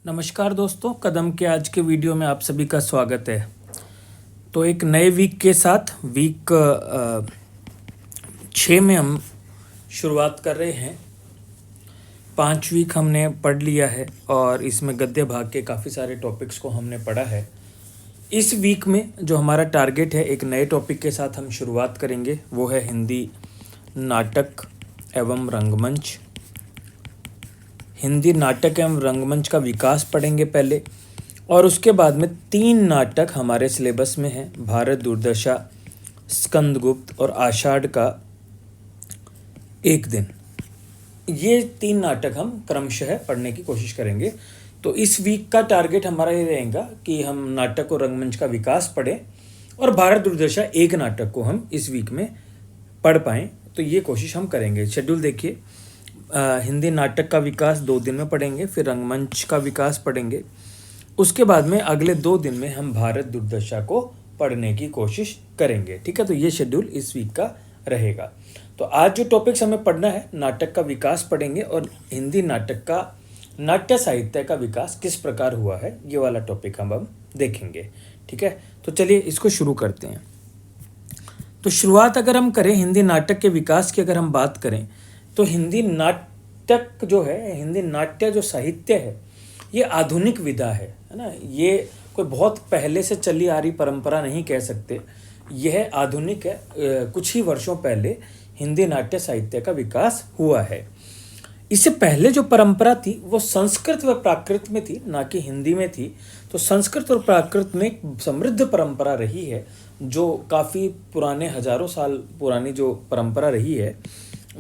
नमस्कार दोस्तों, कदम के आज के वीडियो में आप सभी का स्वागत है। तो एक नए वीक के साथ वीक 6 में हम शुरुआत कर रहे हैं। 5 वीक हमने पढ़ लिया है और इसमें गद्य भाग के काफ़ी सारे टॉपिक्स को हमने पढ़ा है। इस वीक में जो हमारा टारगेट है, एक नए टॉपिक के साथ हम शुरुआत करेंगे, वो है हिंदी नाटक एवं रंगमंच। हिंदी नाटक एवं रंगमंच का विकास पढ़ेंगे पहले, और उसके बाद में 3 नाटक हमारे सिलेबस में हैं, भारत दुर्दशा, स्कंदगुप्त और आषाढ़ का एक दिन। ये 3 नाटक हम क्रमशः पढ़ने की कोशिश करेंगे। तो इस वीक का टारगेट हमारा ये रहेगा कि हम नाटक और रंगमंच का विकास पढ़ें और भारत दुर्दशा एक नाटक को हम इस वीक में पढ़ पाएँ। तो ये कोशिश हम करेंगे। शेड्यूल देखिए, हिंदी नाटक का विकास 2 दिन में पढ़ेंगे, फिर रंगमंच का विकास पढ़ेंगे, उसके बाद में अगले 2 दिन में हम भारत दुर्दशा को पढ़ने की कोशिश करेंगे। ठीक है, तो ये शेड्यूल इस वीक का रहेगा। तो आज जो टॉपिक्स हमें पढ़ना है, नाटक का विकास पढ़ेंगे और हिंदी नाटक का नाट्य साहित्य का विकास किस प्रकार हुआ है, ये वाला टॉपिक हम अब देखेंगे। ठीक है, तो चलिए इसको शुरू करते हैं। तो शुरुआत अगर हम करें हिंदी नाटक के विकास की, अगर हम बात करें तो हिंदी नाटक जो है, हिंदी नाट्य जो साहित्य है, ये आधुनिक विधा है ना। ये कोई बहुत पहले से चली आ रही परंपरा नहीं कह सकते, यह आधुनिक है। कुछ ही वर्षों पहले हिंदी नाट्य साहित्य का विकास हुआ है। इससे पहले जो परंपरा थी वो संस्कृत व प्राकृत में थी, ना कि हिंदी में थी। तो संस्कृत और प्राकृत में एक समृद्ध परंपरा रही है, जो काफ़ी पुराने हजारों साल पुरानी जो परंपरा रही है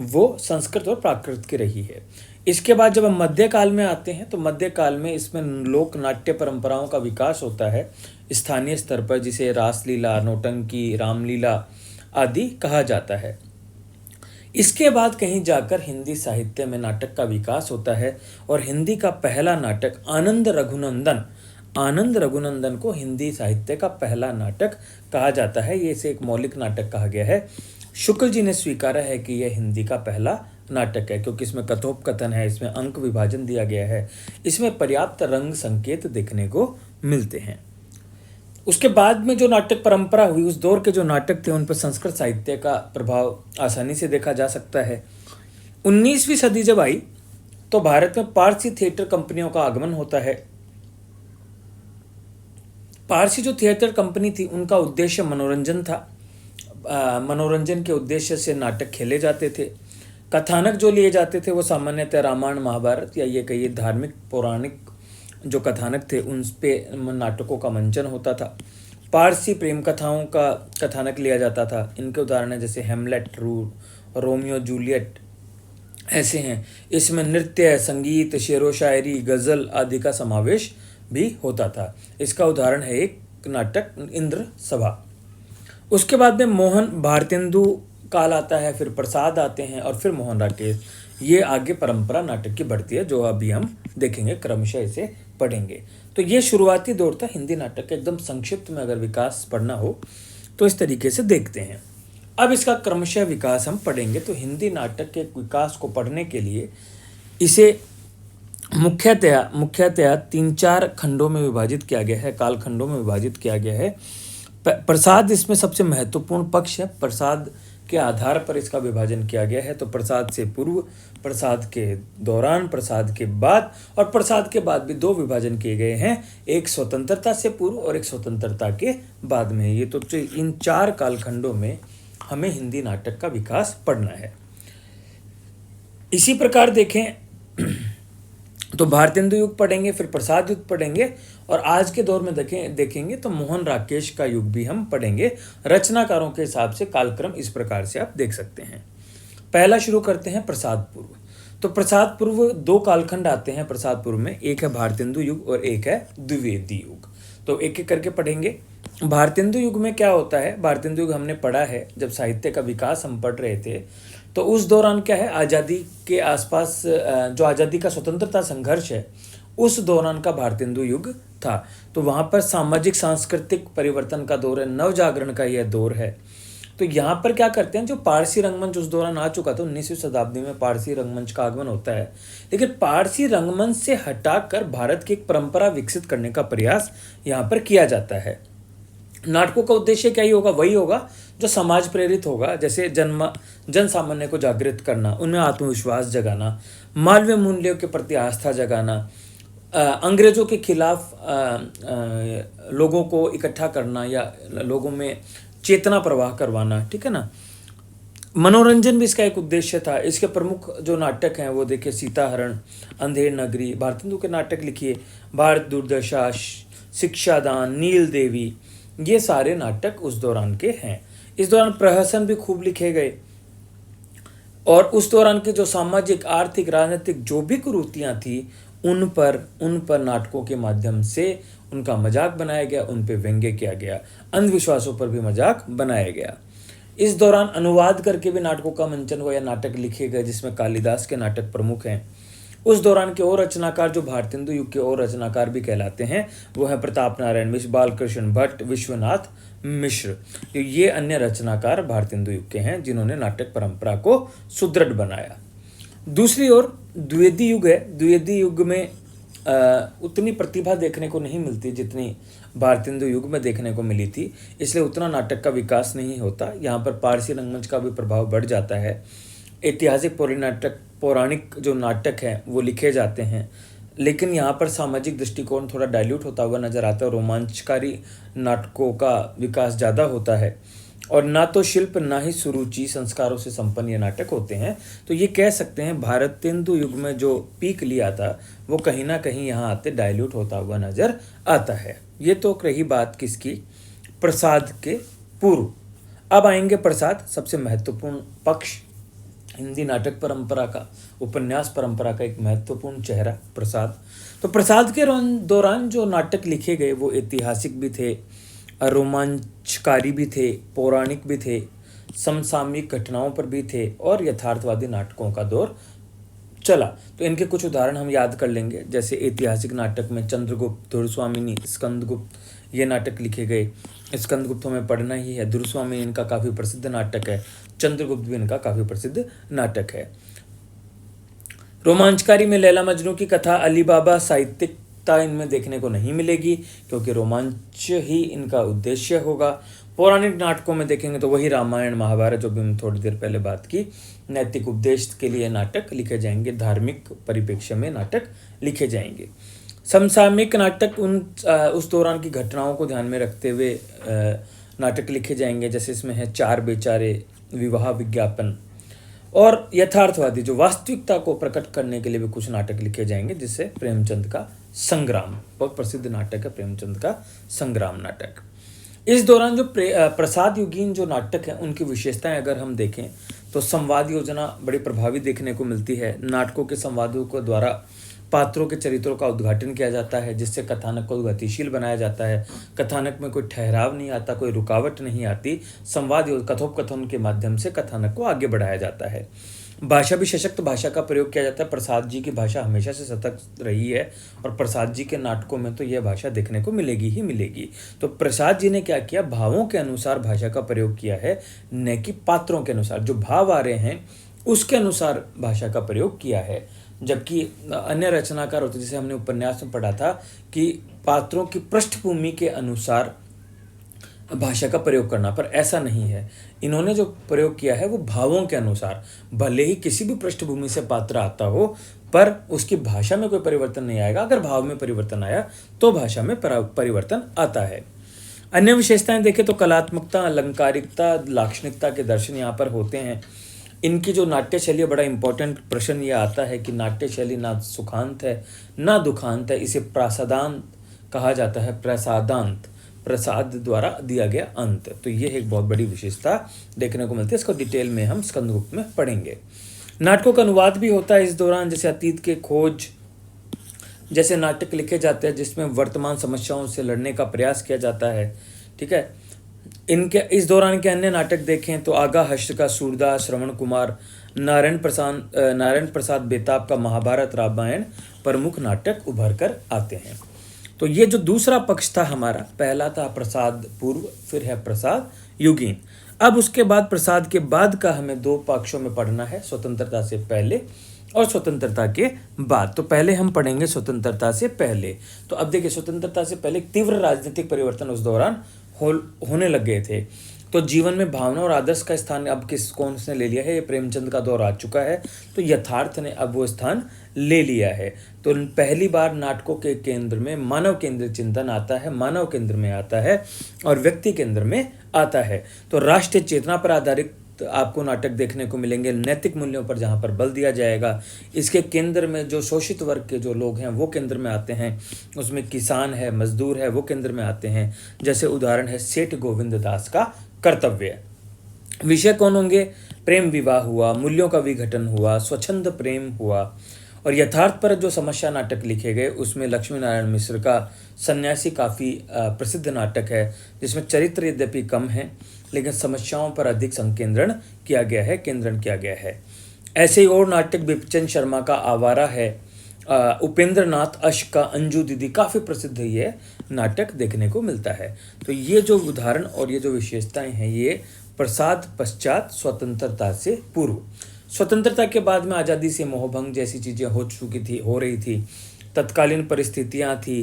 वो संस्कृत और प्राकृत की रही है। इसके बाद जब हम मध्यकाल में आते हैं तो मध्यकाल में इसमें लोक नाट्य परंपराओं का विकास होता है स्थानीय स्तर पर, जिसे रासलीला, नौटंकी, रामलीला आदि कहा जाता है। इसके बाद कहीं जाकर हिंदी साहित्य में नाटक का विकास होता है और हिंदी का पहला नाटक आनंद रघुनंदन को हिंदी साहित्य का पहला नाटक कहा जाता है। ये इसे एक मौलिक नाटक कहा गया है। शुक्ल जी ने स्वीकारा है कि यह हिंदी का पहला नाटक है, क्योंकि इसमें कथोपकथन है, इसमें अंक विभाजन दिया गया है, इसमें पर्याप्त रंग संकेत देखने को मिलते हैं। उसके बाद में जो नाटक परंपरा हुई, उस दौर के जो नाटक थे उन पर संस्कृत साहित्य का प्रभाव आसानी से देखा जा सकता है। 19वीं सदी जब आई तो भारत में पारसी थिएटर कंपनियों का आगमन होता है। पारसी जो थिएटर कंपनी थी उनका उद्देश्य मनोरंजन था। मनोरंजन के उद्देश्य से नाटक खेले जाते थे। कथानक जो लिए जाते थे वो सामान्यतः रामायण, महाभारत या ये कहिए धार्मिक पौराणिक जो कथानक थे उन पे नाटकों का मंचन होता था। पारसी प्रेम कथाओं का कथानक लिया जाता था। इनके उदाहरण हैं जैसे हेमलेट, रोमियो जूलियट ऐसे हैं। इसमें नृत्य, संगीत, शेरो शायरी, गज़ल आदि का समावेश भी होता था। इसका उदाहरण है एक नाटक इंद्र सभा। उसके बाद में मोहन भारतेंदु काल आता है, फिर प्रसाद आते हैं और फिर मोहन राकेश। ये आगे परंपरा नाटक की बढ़ती है, जो अभी हम देखेंगे, क्रमशः इसे पढ़ेंगे। तो ये शुरुआती दौर था हिंदी नाटक का। एकदम संक्षिप्त में अगर विकास पढ़ना हो तो इस तरीके से देखते हैं। अब इसका क्रमशः विकास हम पढ़ेंगे। तो हिंदी नाटक के विकास को पढ़ने के लिए इसे मुख्यतया 3-4 खंडों में विभाजित किया गया है, कालखंडों में विभाजित किया गया है। प्रसाद इसमें सबसे महत्वपूर्ण पक्ष है। प्रसाद के आधार पर इसका विभाजन किया गया है। तो प्रसाद से पूर्व, प्रसाद के दौरान, प्रसाद के बाद, और प्रसाद के बाद भी 2 विभाजन किए गए हैं, एक स्वतंत्रता से पूर्व और एक स्वतंत्रता के बाद में। ये तो इन 4 कालखंडों में हमें हिंदी नाटक का विकास पढ़ना है। इसी प्रकार देखें तो भारतेंदु युग पढ़ेंगे, फिर प्रसाद युग पढ़ेंगे, और आज के दौर में देखेंगे तो मोहन राकेश का युग भी हम पढ़ेंगे। रचनाकारों के हिसाब से कालक्रम इस प्रकार से आप देख सकते हैं। पहला शुरू करते हैं प्रसाद पूर्व। तो प्रसाद पूर्व 2 कालखंड आते हैं प्रसाद पूर्व में, एक है भारतेंदु युग और एक है द्विवेदी युग। तो एक एक करके पढ़ेंगे। भारतेंदु युग में क्या होता है, भारतेंदु युग हमने पढ़ा है जब साहित्य का विकास हम पढ़ रहे थे। तो उस दौरान क्या है, आज़ादी के आसपास जो आज़ादी का स्वतंत्रता संघर्ष है, उस दौरान का भारतेंदु युग था। तो वहाँ पर सामाजिक सांस्कृतिक परिवर्तन का दौर है, नवजागरण का यह दौर है। तो यहाँ पर क्या करते हैं, जो पारसी रंगमंच उस दौरान आ चुका था, 19वीं शताब्दी में पारसी रंगमंच का आगमन होता है, लेकिन पारसी रंगमंच से हटाकर भारत की एक परंपरा विकसित करने का प्रयास यहाँ पर किया जाता है। नाटकों का उद्देश्य क्या ही होगा, वही होगा जो समाज प्रेरित होगा, जैसे जन सामान्य को जागृत करना, उनमें आत्मविश्वास जगाना, मानवीय मूल्यों के प्रति आस्था जगाना, अंग्रेजों के खिलाफ लोगों को इकट्ठा करना या लोगों में चेतना प्रवाह करवाना, ठीक है ना। मनोरंजन भी इसका एक उद्देश्य था। इसके प्रमुख जो नाटक हैं वो देखिए, सीताहरण, अंधेर नगरी, भारतेंदु के नाटक लिखिए, भारत दुर्दशा, शिक्षादान, नील देवी, ये सारे नाटक उस दौरान के हैं। इस दौरान प्रहसन भी खूब लिखे गए और उस दौरान की जो सामाजिक, आर्थिक, राजनीतिक जो भी कुरीतियाँ थी उन पर नाटकों के माध्यम से उनका मजाक बनाया गया, उन पे व्यंग्य किया गया, अंधविश्वासों पर भी मजाक बनाया गया। इस दौरान अनुवाद करके भी नाटकों का मंचन हुआ या नाटक लिखे गए, जिसमें कालिदास के नाटक प्रमुख हैं। उस दौरान के और रचनाकार जो भारतेंदु युग के और रचनाकार भी कहलाते हैं वो हैं प्रताप नारायण मिश्र, बालकृष्ण भट्ट, विश्वनाथ मिश्र। तो ये अन्य रचनाकार भारतेंदु युग के हैं जिन्होंने नाटक परंपरा को सुदृढ़ बनाया। दूसरी ओर द्विवेदी युग है। द्विवेदी युग में उतनी प्रतिभा देखने को नहीं मिलती जितनी भारतेंदु युग में देखने को मिली थी, इसलिए उतना नाटक का विकास नहीं होता। यहाँ पर पारसी रंगमंच का भी प्रभाव बढ़ जाता है। ऐतिहासिक पौराणिक जो नाटक हैं वो लिखे जाते हैं, लेकिन यहाँ पर सामाजिक दृष्टिकोण थोड़ा डाइल्यूट होता हुआ नजर आता है। रोमांचकारी नाटकों का विकास ज़्यादा होता है और ना तो शिल्प ना ही सुरुचि संस्कारों से संपन्न ये नाटक होते हैं। तो ये कह सकते हैं भारतेंदु युग में जो पीक लिया था वो कहीं ना कहीं यहाँ आते डाइल्यूट होता हुआ नजर आता है। ये तो रही बात किसकी, प्रसाद के पूर्व। अब आएंगे प्रसाद, सबसे महत्वपूर्ण पक्ष हिंदी नाटक परंपरा का, उपन्यास परंपरा का एक महत्वपूर्ण चेहरा प्रसाद। तो प्रसाद के दौरान जो नाटक लिखे गए वो ऐतिहासिक भी थे, रोमांचकारी भी थे, पौराणिक भी थे, समसामयिक घटनाओं पर भी थे और यथार्थवादी नाटकों का दौर चला। तो इनके कुछ उदाहरण हम याद कर लेंगे। जैसे ऐतिहासिक नाटक में चंद्रगुप्त, धुरस्वामिनी, स्कंदगुप्त, ये नाटक लिखे गए। स्कंदगुप्त हमें पढ़ना ही है। धुरस्वामिनी इनका काफ़ी प्रसिद्ध नाटक है, चंद्रगुप्त भी इनका काफ़ी प्रसिद्ध नाटक है। रोमांचकारी में लैला मजनू की कथा, अली बाबा, साहित्यिकता इनमें देखने को नहीं मिलेगी क्योंकि रोमांच ही इनका उद्देश्य होगा। पौराणिक नाटकों में देखेंगे तो वही रामायण, महाभारत, जो भी हम थोड़ी देर पहले बात की, नैतिक उपदेश के लिए नाटक लिखे जाएंगे, धार्मिक परिप्रेक्ष्य में नाटक लिखे जाएंगे। समसामयिक नाटक उस दौरान की घटनाओं को ध्यान में रखते हुए नाटक लिखे जाएंगे, जैसे इसमें है चार बेचारे, विवाह विज्ञापन। और यथार्थवादी जो वास्तविकता को प्रकट करने के लिए भी कुछ नाटक लिखे जाएंगे, जिससे प्रेमचंद का संग्राम, बहुत प्रसिद्ध नाटक है प्रेमचंद का संग्राम नाटक। इस दौरान जो प्रसाद युगीन जो नाटक हैं उनकी विशेषताएं अगर हम देखें तो संवाद योजना बड़ी प्रभावी देखने को मिलती है। नाटकों के संवादों के द्वारा पात्रों के चरित्रों का उद्घाटन किया जाता है, जिससे कथानक को गतिशील बनाया जाता है। कथानक में कोई ठहराव नहीं आता, कोई रुकावट नहीं आती। संवाद कथोपकथन के माध्यम से कथानक को आगे बढ़ाया जाता है। भाषा भी सशक्त भाषा का प्रयोग किया जाता है। प्रसाद जी की भाषा हमेशा से सतर्क रही है और प्रसाद जी के नाटकों में तो यह भाषा देखने को मिलेगी ही मिलेगी। तो प्रसाद जी ने क्या किया, भावों के अनुसार भाषा का प्रयोग किया है, न कि पात्रों के अनुसार। जो भाव आ रहे हैं उसके अनुसार भाषा का प्रयोग किया है। जबकि अन्य रचनाकार होते, जैसे हमने उपन्यास में पढ़ा था कि पात्रों की पृष्ठभूमि के अनुसार भाषा का प्रयोग करना, पर ऐसा नहीं है। इन्होंने जो प्रयोग किया है वो भावों के अनुसार, भले ही किसी भी पृष्ठभूमि से पात्र आता हो पर उसकी भाषा में कोई परिवर्तन नहीं आएगा। अगर भाव में परिवर्तन आया तो भाषा में परिवर्तन आता है। अन्य विशेषताएं देखें तो कलात्मकता, अलंकारिकता, लाक्षणिकता के दर्शन यहाँ पर होते हैं। इनकी जो नाट्य शैली, बड़ा इंपॉर्टेंट प्रश्न ये आता है कि नाट्य शैली ना सुखांत है ना दुखांत है, इसे प्रासादांत कहा जाता है। प्रसादांत, प्रसाद द्वारा दिया गया अंत। तो ये एक बहुत बड़ी विशेषता देखने को मिलती है। इसको डिटेल में हम स्कंदगुप्त में पढ़ेंगे। नाटकों का अनुवाद भी होता है इस दौरान, जैसे अतीत के खोज जैसे नाटक लिखे जाते हैं जिसमें वर्तमान समस्याओं से लड़ने का प्रयास किया जाता है। ठीक है, इनके इस दौरान के अन्य नाटक देखें तो आगा हश्र का सूरदास, श्रवण कुमार, नारायण प्रसाद बेताब का महाभारत, रामायण प्रमुख नाटक उभर कर आते हैं। तो ये जो दूसरा पक्ष था हमारा, पहला था प्रसाद पूर्व, फिर है प्रसाद युगीन। अब उसके बाद प्रसाद के बाद का हमें दो पक्षों में पढ़ना है, स्वतंत्रता से पहले और स्वतंत्रता के बाद। तो पहले हम पढ़ेंगे स्वतंत्रता से पहले। तो अब देखिए, स्वतंत्रता से पहले तीव्र राजनीतिक परिवर्तन उस दौरान होने लग गए थे। तो जीवन में भावना और आदर्श का स्थान अब कौन से ले लिया है? ये प्रेमचंद का दौर आ चुका है, तो यथार्थ ने अब वो स्थान ले लिया है। तो पहली बार नाटकों के केंद्र में मानव केंद्रित चिंतन आता है, मानव केंद्र में आता है और व्यक्ति केंद्र में आता है। तो राष्ट्रीय चेतना पर आधारित आपको नाटक देखने को मिलेंगे, नैतिक मूल्यों पर जहाँ पर बल दिया जाएगा। इसके केंद्र में जो शोषित वर्ग के जो लोग हैं वो केंद्र में आते हैं, उसमें किसान है, मजदूर है, वो केंद्र में आते हैं। जैसे उदाहरण है सेठ गोविंद दास का कर्तव्य। विषय कौन होंगे? प्रेम विवाह हुआ, मूल्यों का विघटन हुआ, स्वच्छंद प्रेम हुआ। और यथार्थ पर जो समस्या नाटक लिखे गए उसमें लक्ष्मी नारायण मिश्र का सन्यासी काफ़ी प्रसिद्ध नाटक है, जिसमें चरित्र यद्यपि कम है लेकिन समस्याओं पर अधिक संकेंद्रण किया गया है। ऐसे ही और नाटक बिपिन शर्मा का आवारा है, उपेंद्र नाथ अश का अंजू दीदी, काफ़ी प्रसिद्ध ये नाटक देखने को मिलता है। तो ये जो उदाहरण और ये जो विशेषताएं हैं ये प्रसाद पश्चात स्वतंत्रता से पूर्व। स्वतंत्रता के बाद में आज़ादी से मोहभंग जैसी चीज़ें हो रही थी, तत्कालीन परिस्थितियां थी,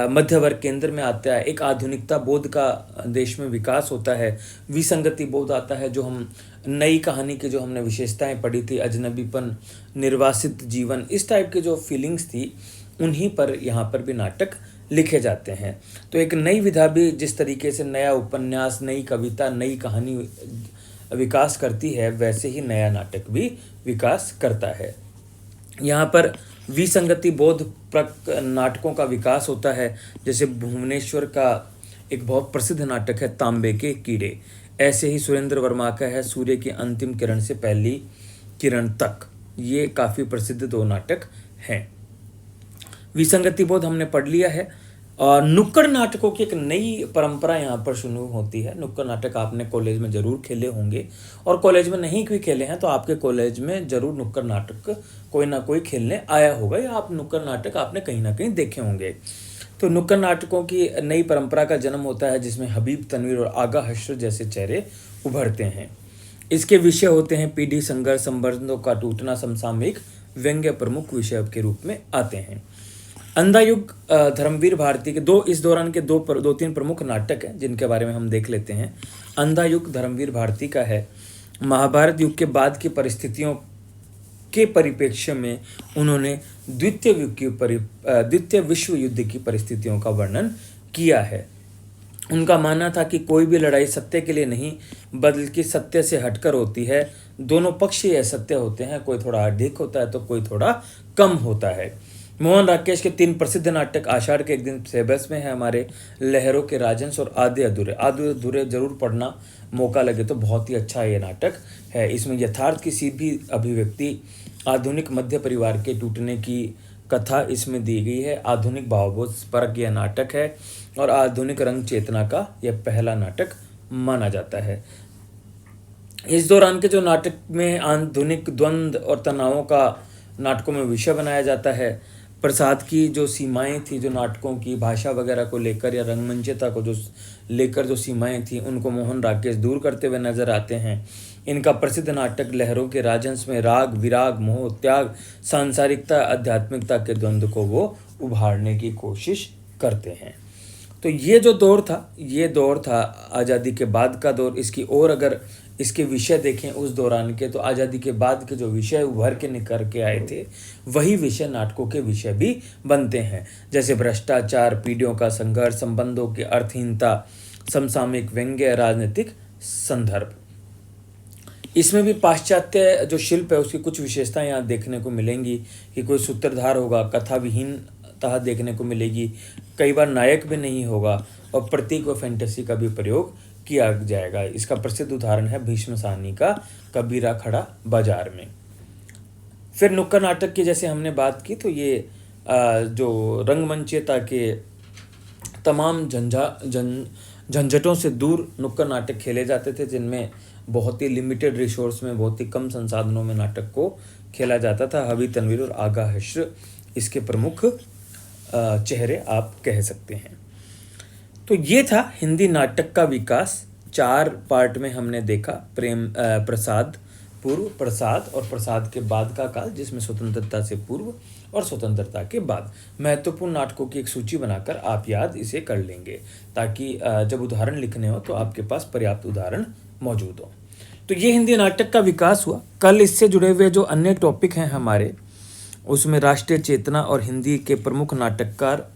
मध्य वर्ग केंद्र में आता है, एक आधुनिकता बोध का देश में विकास होता है, विसंगति बोध आता है। जो हम नई कहानी की जो हमने विशेषताएं पढ़ी थी, अजनबीपन, निर्वासित जीवन, इस टाइप की जो फीलिंग्स थी उन्हीं पर यहाँ पर भी नाटक लिखे जाते हैं। तो एक नई विधा भी जिस तरीके से नया उपन्यास, नई कविता, नई कहानी विकास करती है, वैसे ही नया नाटक भी विकास करता है। यहाँ पर विसंगति बोध नाटकों का विकास होता है। जैसे भुवनेश्वर का एक बहुत प्रसिद्ध नाटक है तांबे के कीड़े, ऐसे ही सुरेंद्र वर्मा का है सूर्य की अंतिम किरण से पहली किरण तक। ये काफ़ी प्रसिद्ध दो नाटक हैं। विसंगति बोध हमने पढ़ लिया है। और नुक्कड़ नाटकों की एक नई परंपरा यहाँ पर शुरू होती है। नुक्कड़ नाटक आपने कॉलेज में ज़रूर खेले होंगे, और कॉलेज में नहीं भी खेले हैं तो आपके कॉलेज में ज़रूर नुक्कड़ नाटक कोई ना कोई खेलने आया होगा, या आप नुक्कड़ नाटक आपने कहीं ना कहीं देखे होंगे। तो नुक्कड़ नाटकों की नई परंपरा का जन्म होता है, जिसमें हबीब तनवीर और आगा हश्र जैसे चेहरे उभरते हैं। इसके विषय होते हैं पीढ़ी संघर्ष, संबंधों का टूटना, समसामयिक व्यंग्य प्रमुख विषय के रूप में आते हैं। अंधायुग धर्मवीर भारती के इस दौरान के दो तीन प्रमुख नाटक हैं जिनके बारे में हम देख लेते हैं। अंधायुग धर्मवीर भारती का है। महाभारत युग के बाद की परिस्थितियों के परिप्रेक्ष्य में उन्होंने द्वितीय विश्व युद्ध की परिस्थितियों का वर्णन किया है। उनका मानना था कि कोई भी लड़ाई सत्य के लिए नहीं बल्कि सत्य से हटकर होती है। दोनों पक्ष ही असत्य होते हैं, कोई थोड़ा अधिक होता है तो कोई थोड़ा कम होता है। मोहन राकेश के 3 प्रसिद्ध नाटक आषाढ़ के एक दिन सिलेबस में है हमारे, लहरों के राजंस और आधे अधूरे जरूर पढ़ना, मौका लगे तो बहुत ही अच्छा ये नाटक है। इसमें यथार्थ की सीधी अभिव्यक्ति, आधुनिक मध्य परिवार के टूटने की कथा इसमें दी गई है। आधुनिक भावबोध परक यह नाटक है और आधुनिक रंग चेतना का यह पहला नाटक माना जाता है। इस दौरान के जो नाटक में आधुनिक द्वंद्व और तनावों का नाटकों में विषय बनाया जाता है। प्रसाद की जो सीमाएं थी, जो नाटकों की भाषा वगैरह को लेकर या रंगमंचता को जो लेकर जो सीमाएं थी, उनको मोहन राकेश दूर करते हुए नजर आते हैं। इनका प्रसिद्ध नाटक लहरों के राजंस में राग, विराग, मोह, त्याग, सांसारिकता, आध्यात्मिकता के द्वंद्व को वो उभारने की कोशिश करते हैं। तो ये जो दौर था, ये दौर था आज़ादी के बाद का दौर। इसकी और अगर इसके विषय देखें उस दौरान के, तो आज़ादी के बाद के जो विषय उभर के निकल के आए थे वही विषय नाटकों के विषय भी बनते हैं। जैसे भ्रष्टाचार, पीढ़ियों का संघर्ष, संबंधों की अर्थहीनता, समसामयिक व्यंग्य, राजनीतिक संदर्भ। इसमें भी पाश्चात्य जो शिल्प है उसकी कुछ विशेषताएं यहाँ देखने को मिलेंगी कि कोई सूत्रधार होगा, कथा विहीनता देखने को मिलेगी, कई बार नायक भी नहीं होगा और प्रतीक व फैंटेसी का भी प्रयोग किया जाएगा। इसका प्रसिद्ध उदाहरण है भीष्म साहनी का कबीरा खड़ा बाजार में। फिर नुक्कड़ नाटक की जैसे हमने बात की, तो ये जो रंगमंचता के तमाम झंझटों से दूर नुक्कड़ नाटक खेले जाते थे, जिनमें बहुत ही लिमिटेड रिसोर्स में, बहुत ही कम संसाधनों में नाटक को खेला जाता था। हबीब तनवीर और आगा हश्र इसके प्रमुख चेहरे आप कह सकते हैं। तो ये था हिंदी नाटक का विकास 4 पार्ट में हमने देखा प्रसाद, पूर्व, प्रसाद और प्रसाद के बाद का काल, जिसमें स्वतंत्रता से पूर्व और स्वतंत्रता के बाद। महत्वपूर्ण नाटकों की एक सूची बनाकर आप याद इसे कर लेंगे, ताकि जब उदाहरण लिखने हो तो आपके पास पर्याप्त उदाहरण मौजूद हो। तो ये हिंदी नाटक का विकास हुआ। कल इससे जुड़े हुए जो अन्य टॉपिक हैं हमारे, उसमें राष्ट्रीय चेतना और हिंदी के प्रमुख नाटककार,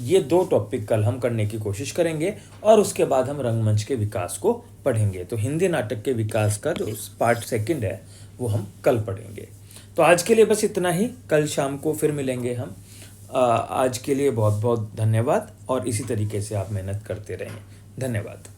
ये 2 टॉपिक कल हम करने की कोशिश करेंगे और उसके बाद हम रंगमंच के विकास को पढ़ेंगे। तो हिंदी नाटक के विकास का जो पार्ट 2 है वो हम कल पढ़ेंगे। तो आज के लिए बस इतना ही, कल शाम को फिर मिलेंगे हम। आज के लिए बहुत बहुत धन्यवाद और इसी तरीके से आप मेहनत करते रहें। धन्यवाद।